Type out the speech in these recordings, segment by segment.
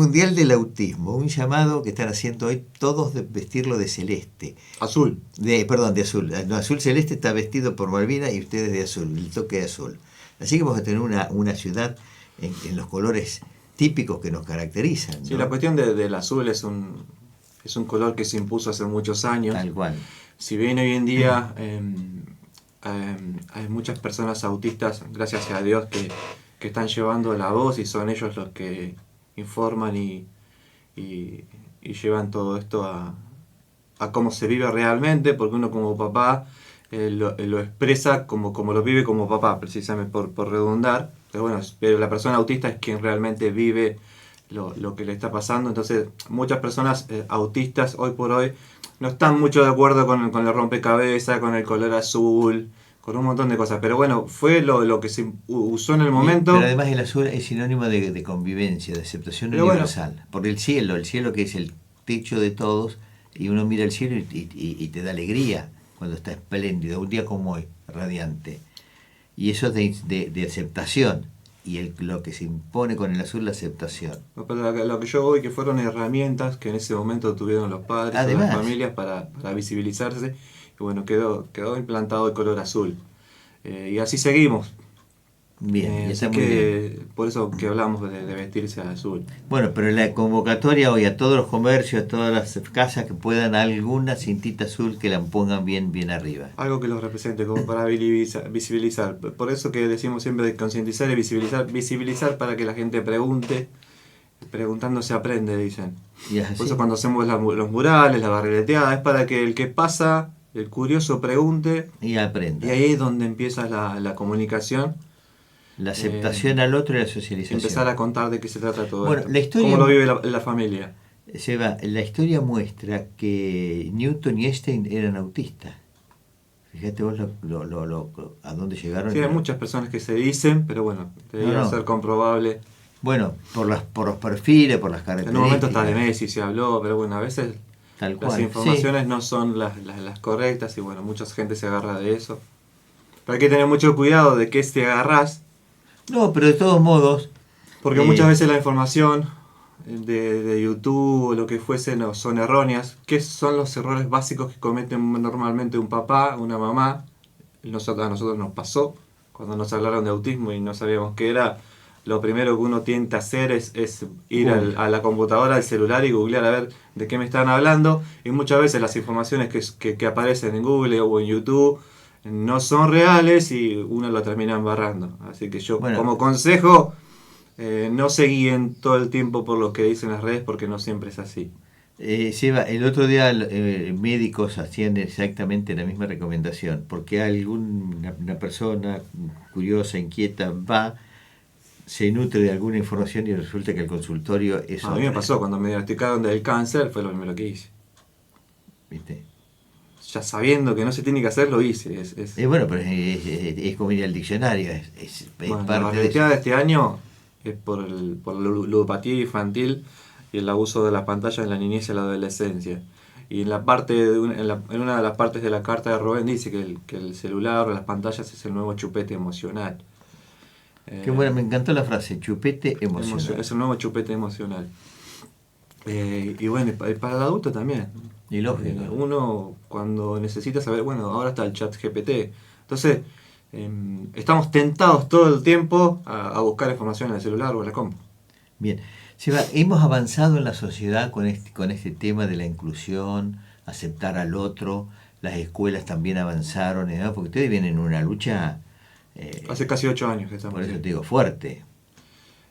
Mundial del Autismo, un llamado que están haciendo hoy todos de vestirlo de celeste. Azul. Perdón, de azul. No, azul celeste está vestido por Malvina y ustedes de azul, el toque de azul. Así que vamos a tener una ciudad en los colores típicos que nos caracterizan, ¿no? Sí, la cuestión del azul es un color que se impuso hace muchos años. Tal cual. Si bien hoy en día hay muchas personas autistas, gracias a Dios, que están llevando la voz y son ellos los que informan y llevan todo esto a cómo se vive realmente, porque uno como papá lo expresa como lo vive como papá, precisamente por redundar, pero la persona autista es quien realmente vive lo que le está pasando. Entonces muchas personas autistas hoy por hoy no están mucho de acuerdo con el rompecabezas, con el color azul, con un montón de cosas, pero bueno, fue lo que se usó en el momento. Pero además el azul es sinónimo de convivencia, de aceptación pero universal. Bueno, porque el cielo que es el techo de todos, y uno mira el cielo y te da alegría cuando está espléndido, un día como hoy, radiante. Y eso es de aceptación, y lo que se impone con el azul, la aceptación. Pero lo que yo voy, que fueron herramientas que en ese momento tuvieron los padres, además, las familias para visibilizarse. Y bueno, quedó implantado el color azul. Y así seguimos. Bien, así que por eso que hablamos de vestirse azul. Bueno, pero la convocatoria hoy a todos los comercios, a todas las casas que puedan alguna cintita azul que la pongan bien arriba. Algo que los represente, como para visibilizar. Por eso que decimos siempre de concientizar y visibilizar para que la gente pregunte. Preguntando se aprende, dicen. Por eso cuando hacemos los murales, la barrileteada, es para que el que pasa, el curioso, pregunte y aprenda. Y ahí es donde empieza la comunicación. La aceptación al otro y la socialización. Empezar a contar de qué se trata todo esto. La historia, cómo lo vive la familia. Seba, la historia muestra que Newton y Einstein eran autistas. Fíjate vos a dónde llegaron. Sí, hay muchas personas que se dicen, pero bueno, debería ser comprobable. Bueno, por los perfiles, por las características. En un momento hasta de Messi se habló, pero bueno, a veces las informaciones no son las correctas y bueno, mucha gente se agarra de eso. Pero hay que tener mucho cuidado de qué te agarrás. No, pero de todos modos... Porque muchas veces la información de YouTube o lo que fuese no, son erróneas. ¿Qué son los errores básicos que cometen normalmente un papá, una mamá? A nosotros nos pasó cuando nos hablaron de autismo y no sabíamos qué era. Lo primero que uno tiende a hacer es ir a la computadora, al celular y googlear a ver de qué me están hablando. Y muchas veces las informaciones que aparecen en Google o en YouTube no son reales y uno lo termina embarrando. Así que yo como consejo, no se guíen todo el tiempo por lo que dicen las redes porque no siempre es así. Seba, el otro día médicos hacían exactamente la misma recomendación, porque una persona curiosa, inquieta, se nutre de alguna información y resulta que el consultorio es... A mí me pasó, cuando me diagnosticaron del cáncer, fue lo primero que hice. ¿Viste? Ya sabiendo que no se tiene que hacer, lo hice. Bueno, pero es como ir al diccionario. Es parte la barrileteada de este año es por la ludopatía infantil y el abuso de las pantallas en la niñez y la adolescencia. Y en una de las partes de la carta de Rubén dice que el celular o las pantallas es el nuevo chupete emocional. Qué bueno, me encantó la frase, chupete emocional. Es un nuevo chupete emocional. Y bueno, y para el adulto también. Y lógico. Uno cuando necesita saber, ahora está el chat GPT. Entonces, estamos tentados todo el tiempo a buscar información en el celular o en la compu. Bien. Seba, hemos avanzado en la sociedad con este tema de la inclusión, aceptar al otro. Las escuelas también avanzaron, ¿no? Porque ustedes vienen en una lucha... hace casi 8 años que estamos. Por eso te digo, fuerte.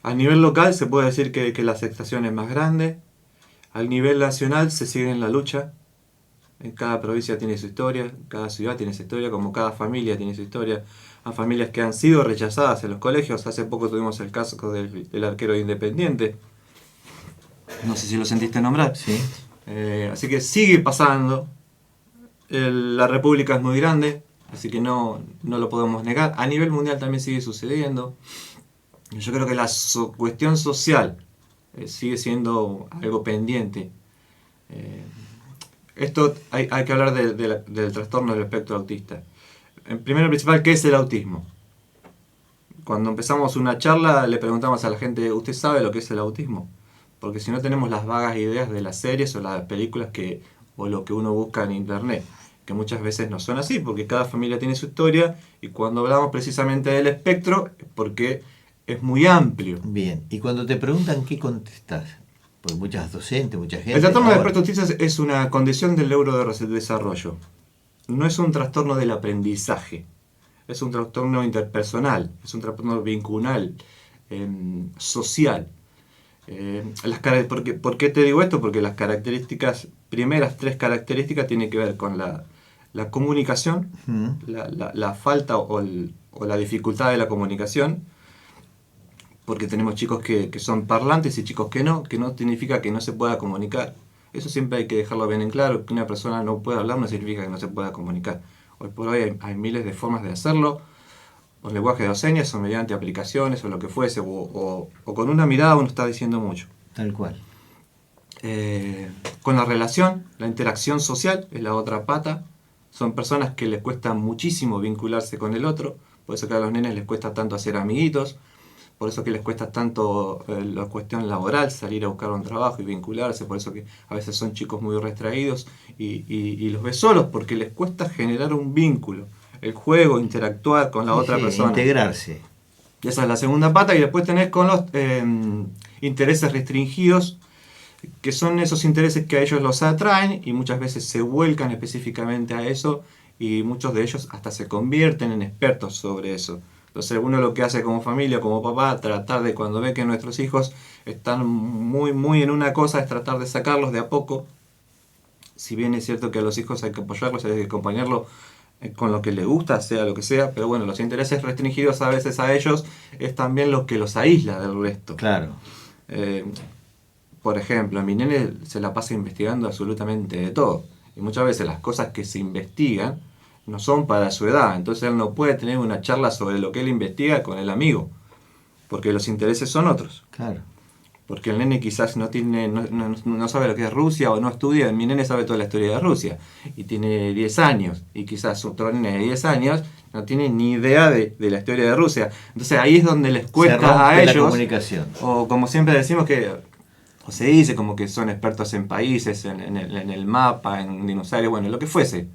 A nivel local se puede decir que la aceptación es más grande. Al nivel nacional se sigue en la lucha. En cada provincia tiene su historia, cada ciudad tiene su historia, como cada familia tiene su historia. Hay familias que han sido rechazadas en los colegios. Hace poco tuvimos el caso del arquero de Independiente. No sé si lo sentiste nombrar. Sí. Así que sigue pasando. La República es muy grande, así que no lo podemos negar. A nivel mundial también sigue sucediendo. Yo creo que la cuestión social sigue siendo algo pendiente. Esto hay que hablar del trastorno del espectro autista. Primero y principal, ¿qué es el autismo? Cuando empezamos una charla le preguntamos a la gente, ¿usted sabe lo que es el autismo? porque si no tenemos las vagas ideas de las series o las películas o lo que uno busca en internet, que muchas veces no son así, porque cada familia tiene su historia, y cuando hablamos precisamente del espectro, es porque es muy amplio. Bien, y cuando te preguntan qué contestás, porque muchas docentes, mucha gente... El trastorno de ahora- espectro autista es una condición del neurodesarrollo. No es un trastorno del aprendizaje, es un trastorno interpersonal, es un trastorno vincular, social. ¿Por qué te digo esto? Porque las primeras 3 características tienen que ver con la comunicación, Ujú. la falta o la dificultad de la comunicación, porque tenemos chicos que son parlantes y chicos que no significa que no se pueda comunicar. Eso siempre hay que dejarlo bien en claro, que una persona no pueda hablar no significa que no se pueda comunicar. Hoy por hoy hay miles de formas de hacerlo, por lenguaje de señas o mediante aplicaciones o lo que fuese, o con una mirada uno está diciendo mucho. Tal cual. Con la relación, la interacción social es la otra pata. Son personas que les cuesta muchísimo vincularse con el otro, por eso que a los nenes les cuesta tanto hacer amiguitos, por eso que les cuesta tanto la cuestión laboral, salir a buscar un trabajo y vincularse, por eso que a veces son chicos muy retraídos y los ves solos, porque les cuesta generar un vínculo, el juego, interactuar con la Sí, otra sí, persona. integrarse. Y esa es la segunda pata, y después tenés con los intereses restringidos, que son esos intereses que a ellos los atraen y muchas veces se vuelcan específicamente a eso, y muchos de ellos hasta se convierten en expertos sobre eso. Entonces uno lo que hace como familia, como papá, tratar de, cuando ve que nuestros hijos están muy en una cosa, es tratar de sacarlos de a poco. Si bien es cierto que a los hijos hay que apoyarlos, hay que acompañarlos con lo que les gusta, sea lo que sea, pero bueno, los intereses restringidos a veces a ellos es también lo que los aísla del resto. Claro. Por ejemplo, mi nene se la pasa investigando absolutamente de todo, y muchas veces las cosas que se investigan no son para su edad, entonces él no puede tener una charla sobre lo que él investiga con el amigo, porque los intereses son otros. Claro. Porque el nene quizás no sabe lo que es Rusia o no estudia. Mi nene sabe toda la historia de Rusia y tiene 10 años, y quizás otro nene de 10 años no tiene ni idea de la historia de Rusia. Entonces ahí es donde les Se cuesta rompe a la ellos, comunicación. o como siempre decimos o se dice como que son expertos en países, en el mapa, en dinosaurios, bueno, lo que fuese.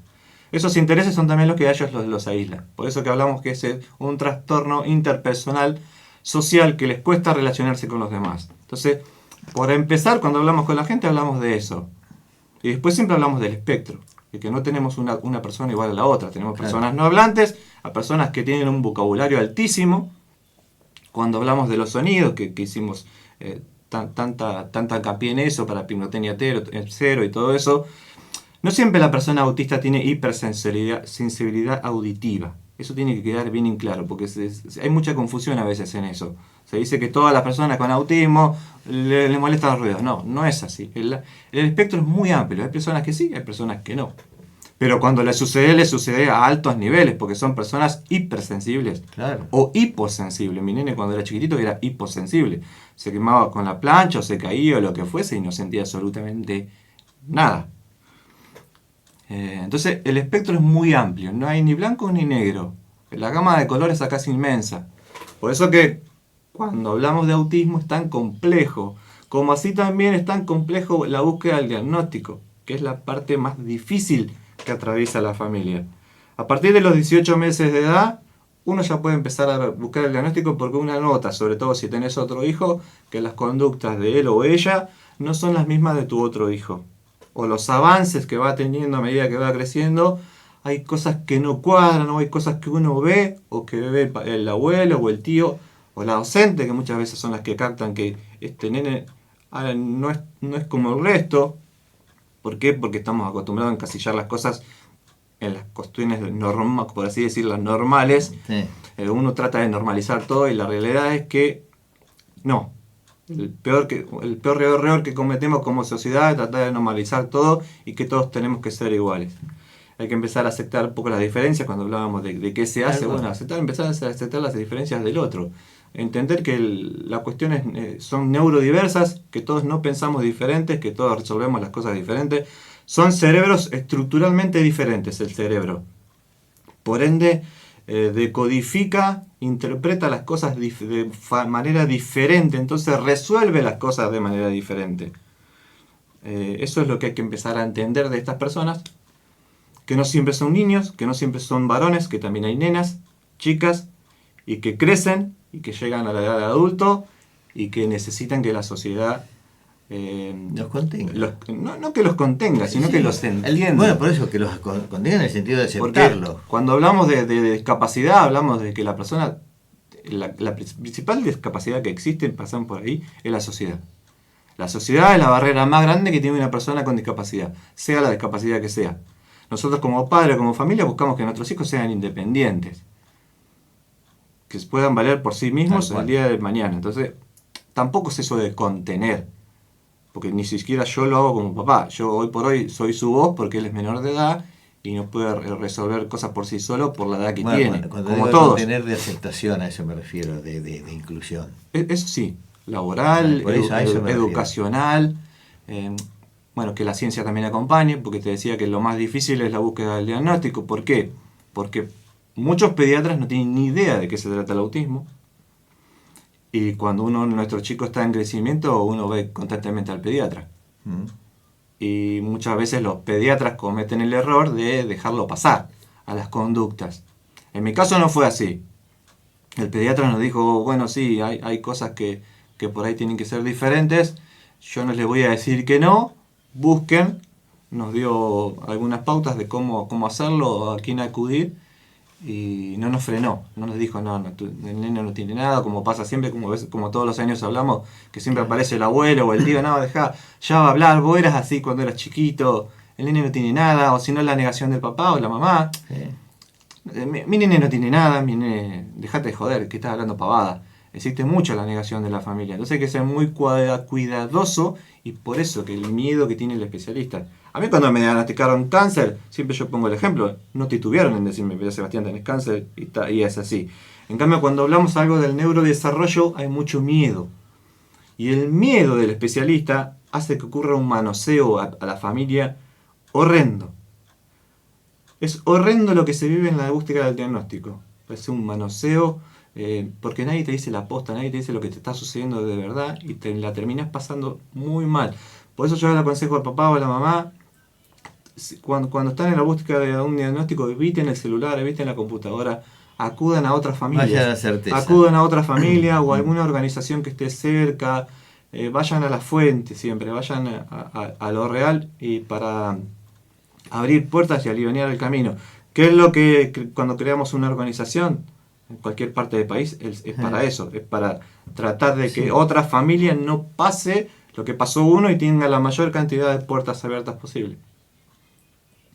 Esos intereses son también los que a ellos los aíslan. Por eso que hablamos que es un trastorno interpersonal social que les cuesta relacionarse con los demás. Entonces, por empezar, cuando hablamos con la gente, hablamos de eso. Y después siempre hablamos del espectro, de que no tenemos una persona igual a la otra. Tenemos personas no hablantes, a personas que tienen un vocabulario altísimo. Cuando hablamos de los sonidos, que hicimos tanta hincapié en eso para Pigmotenia cero y todo eso, no siempre la persona autista tiene hipersensibilidad auditiva. Eso tiene que quedar bien en claro, porque hay mucha confusión a veces en eso. Se dice que todas las personas con autismo le molestan los ruidos. No, no es así. El espectro es muy amplio. Hay personas que sí, hay personas que no. Pero cuando le sucede a altos niveles, porque son personas hipersensibles. Claro. O hiposensibles. Mi nene cuando era chiquitito era hiposensible. Se quemaba con la plancha o se caía o lo que fuese y no sentía absolutamente nada. Entonces el espectro es muy amplio, no hay ni blanco ni negro, la gama de colores acá es inmensa. Por eso que cuando hablamos de autismo es tan complejo, como así también es tan complejo la búsqueda del diagnóstico, que es la parte más difícil que atraviesa la familia. A partir de los 18 meses de edad, uno ya puede empezar a buscar el diagnóstico, porque una nota, sobre todo si tenés otro hijo, que las conductas de él o ella no son las mismas de tu otro hijo. O los avances que va teniendo a medida que va creciendo, hay cosas que no cuadran, o hay cosas que uno ve, o que ve el abuelo, o el tío, o la docente, que muchas veces son las que captan que este nene no es como el resto. ¿Por qué? Porque estamos acostumbrados a encasillar las cosas en las cuestiones normales, por así decirlo, normales. Sí. Uno trata de normalizar todo, y la realidad es que no. El peor error que cometemos como sociedad es tratar de normalizar todo y que todos tenemos que ser iguales. Hay que empezar a aceptar un poco las diferencias. Cuando hablábamos de qué se hace, bueno, empezar a aceptar las diferencias del otro. Entender que las cuestiones son neurodiversas, que todos no pensamos diferentes, que todos resolvemos las cosas diferentes. Son cerebros estructuralmente diferentes el cerebro. Por ende, decodifica interpreta las cosas de manera diferente, entonces resuelve las cosas de manera diferente. Eso es lo que hay que empezar a entender de estas personas, que no siempre son niños, que no siempre son varones, que también hay nenas, chicas, y que crecen, y que llegan a la edad de adulto, y que necesitan que la sociedad los contenga. No que los contenga, sino que los entienda. Bueno, por eso, que los contenga en el sentido de aceptarlo. Porque cuando hablamos de discapacidad, hablamos de que la persona, la principal discapacidad que existe, pasan por ahí, es la sociedad. La sociedad es la barrera más grande que tiene una persona con discapacidad, sea la discapacidad que sea. Nosotros como padres, como familia, buscamos que nuestros hijos sean independientes, que se puedan valer por sí mismos el día de mañana. Entonces, tampoco es eso de contener, porque ni siquiera yo lo hago como papá. Yo hoy por hoy soy su voz porque él es menor de edad y no puede resolver cosas por sí solo por la edad que tiene. Cuando como digo todos. Contener de aceptación, a eso me refiero, de inclusión. Eso sí, laboral, educacional, bueno, que la ciencia también acompañe, porque te decía que lo más difícil es la búsqueda del diagnóstico. ¿Por qué? Porque muchos pediatras no tienen ni idea de qué se trata el autismo. Y cuando nuestro chico está en crecimiento, uno ve constantemente al pediatra. Y muchas veces los pediatras cometen el error de dejarlo pasar a las conductas. En mi caso no fue así. El pediatra nos dijo, bueno, sí, hay cosas que por ahí tienen que ser diferentes. Yo no les voy a decir que no, busquen. Nos dio algunas pautas de cómo hacerlo, a quién acudir. Y no nos frenó, no nos dijo, no, el nene no tiene nada, como pasa siempre, como todos los años hablamos, que siempre aparece el abuelo o el tío, no, dejá, ya va a hablar, vos eras así cuando eras chiquito, el nene no tiene nada, o si no la negación del papá o la mamá. Sí. Mi nene no tiene nada, mi nene, dejate de joder, que estás hablando pavada. Existe mucho la negación de la familia, entonces hay que ser muy cuidadoso, y por eso que el miedo que tiene el especialista. A mí cuando me diagnosticaron cáncer, siempre yo pongo el ejemplo, no titubearon en decirme, mira Sebastián, tenés cáncer, y es así. En cambio, cuando hablamos algo del neurodesarrollo, hay mucho miedo. Y el miedo del especialista hace que ocurra un manoseo a la familia horrendo. Es horrendo lo que se vive en la búsqueda del diagnóstico. Es un manoseo, porque nadie te dice la posta, nadie te dice lo que te está sucediendo de verdad, y te la terminas pasando muy mal. Por eso yo le aconsejo al papá o a la mamá, cuando están en la búsqueda de un diagnóstico, eviten el celular, eviten la computadora, acudan a otras familias, acudan a otra familia o a alguna organización que esté cerca, vayan a la fuente siempre, vayan a lo real, y para abrir puertas y aliviar el camino. ¿Qué es lo que cuando creamos una organización en cualquier parte del país? Es para eso, es para tratar de que otra familia no pase lo que pasó uno y tenga la mayor cantidad de puertas abiertas posible.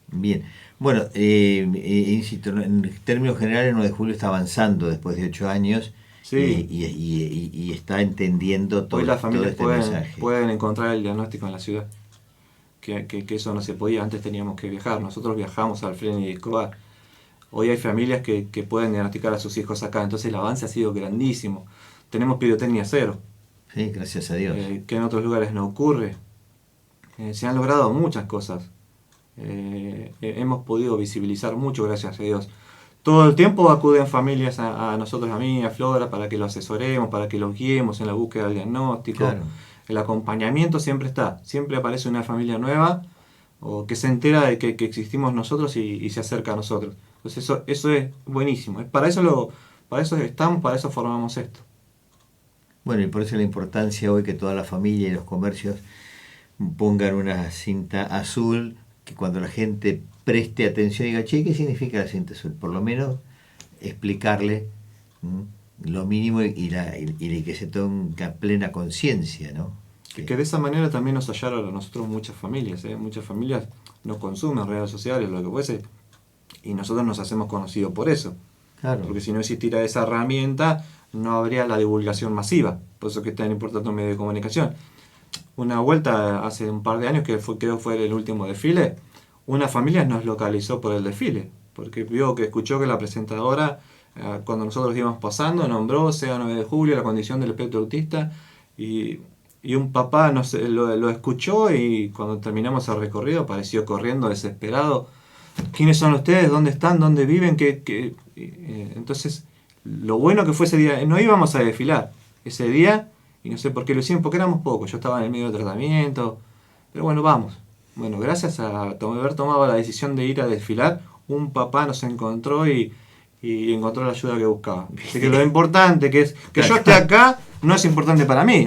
Bien, bueno, insisto, en términos generales, el 9 de julio está avanzando después de 8 años. Sí. Y está entendiendo todo, hoy las familias todo este mensaje. Pueden encontrar el diagnóstico en la ciudad, que eso no se podía, antes teníamos que viajar, nosotros viajamos al Fren y Escobar. Hoy hay familias que pueden diagnosticar a sus hijos acá, entonces el avance ha sido grandísimo. Tenemos pirotecnia cero. Sí, gracias a Dios. Que en otros lugares no ocurre. Se han logrado muchas cosas. Hemos podido visibilizar mucho, gracias a Dios. Todo el tiempo acuden familias a nosotros, a mí, a Flora, para que los asesoremos, para que los guiemos en la búsqueda del diagnóstico. Claro. El acompañamiento siempre está. Siempre aparece una familia nueva o que se entera de que existimos nosotros y se acerca a nosotros. Entonces eso es buenísimo. Para eso estamos, para eso formamos esto. Bueno, y por eso la importancia hoy que toda la familia y los comercios pongan una cinta azul, que cuando la gente preste atención y diga, che, ¿qué significa la cinta azul? Por lo menos explicarle lo mínimo y que se tenga plena conciencia, ¿no? Que de esa manera también nos hallaron a nosotros muchas familias, ¿eh? Muchas familias no consumen redes sociales, lo que fuese, y nosotros nos hacemos conocidos por eso. Claro. Porque si no existiera esa herramienta, no habría la divulgación masiva. Por eso que es tan importante un medio de comunicación. Una vuelta hace un par de años, creo que fue el último desfile, una familia nos localizó por el desfile, porque escuchó que la presentadora, cuando nosotros íbamos pasando, nombró sea 9 de julio, la condición del espectro autista, y un papá lo escuchó, y cuando terminamos el recorrido apareció corriendo desesperado. ¿Quiénes son ustedes? ¿Dónde están? ¿Dónde viven? Entonces lo bueno que fue ese día, no íbamos a desfilar ese día, y no sé por qué lo hicimos, porque éramos pocos, yo estaba en el medio del tratamiento, pero bueno, vamos. Bueno, gracias a haber tomado la decisión de ir a desfilar, un papá nos encontró y encontró la ayuda que buscaba. Así que lo importante que es que yo esté acá no es importante para mí.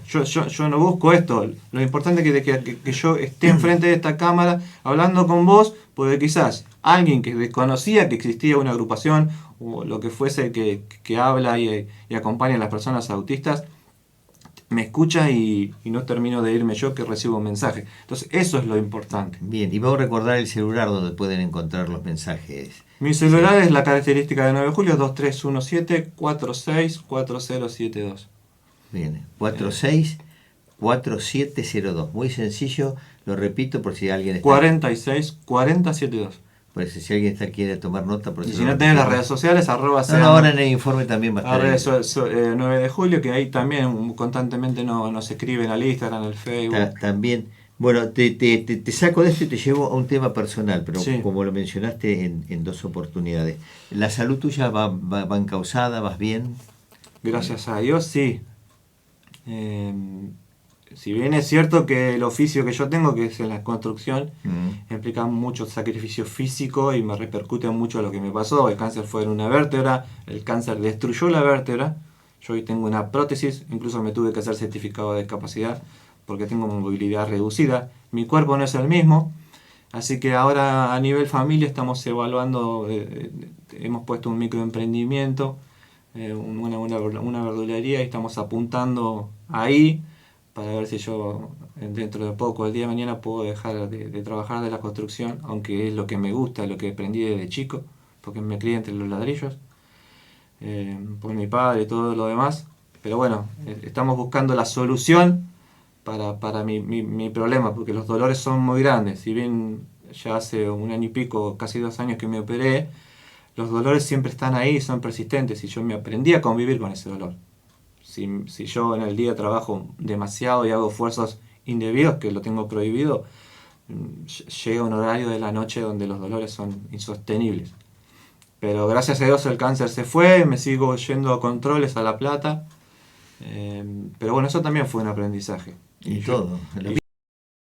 Yo no busco esto. Lo importante es que yo esté enfrente de esta cámara hablando con vos, porque quizás alguien que desconocía que existía una agrupación o lo que fuese que habla y acompaña a las personas autistas, me escucha y no termino de irme yo que recibo un mensaje. Entonces eso es lo importante. Bien, y vamos a recordar el celular donde pueden encontrar los mensajes. Mi celular es la característica de 9 de julio, 2317-464072. Bien, 464702. Muy sencillo, lo repito por si alguien está... 464072. Por si alguien quiere tomar nota. Por y si no tenés las redes sociales, ahora en el informe también va a estar. 9 de julio, que ahí también constantemente nos escriben al Instagram, al Facebook. También, bueno, te saco de esto y te llevo a un tema personal, pero sí, como lo mencionaste en dos oportunidades. ¿La salud tuya va encauzada, vas bien? Gracias a Dios, sí. Si bien es cierto que el oficio que yo tengo, que es en la construcción, implica mucho sacrificio físico y me repercute mucho lo que me pasó. El cáncer fue en una vértebra, el cáncer destruyó la vértebra. Yo hoy tengo una prótesis, incluso me tuve que hacer certificado de discapacidad porque tengo movilidad reducida. Mi cuerpo no es el mismo, así que ahora a nivel familia estamos evaluando, hemos puesto un microemprendimiento, una verdulería y estamos apuntando ahí, para ver si yo dentro de poco, el día de mañana, puedo dejar de trabajar de la construcción, aunque es lo que me gusta, lo que aprendí desde chico, porque me crié entre los ladrillos, por mi padre y todo lo demás. Pero bueno, estamos buscando la solución para mi problema, porque los dolores son muy grandes. Si bien ya hace 1 año y pico, casi 2 años que me operé, los dolores siempre están ahí, son persistentes, y yo me aprendí a convivir con ese dolor. Si yo en el día trabajo demasiado y hago esfuerzos indebidos, que lo tengo prohibido, llega un horario de la noche donde los dolores son insostenibles. Pero gracias a Dios el cáncer se fue, me sigo yendo a controles a La Plata, pero bueno, eso también fue un aprendizaje. Y todo.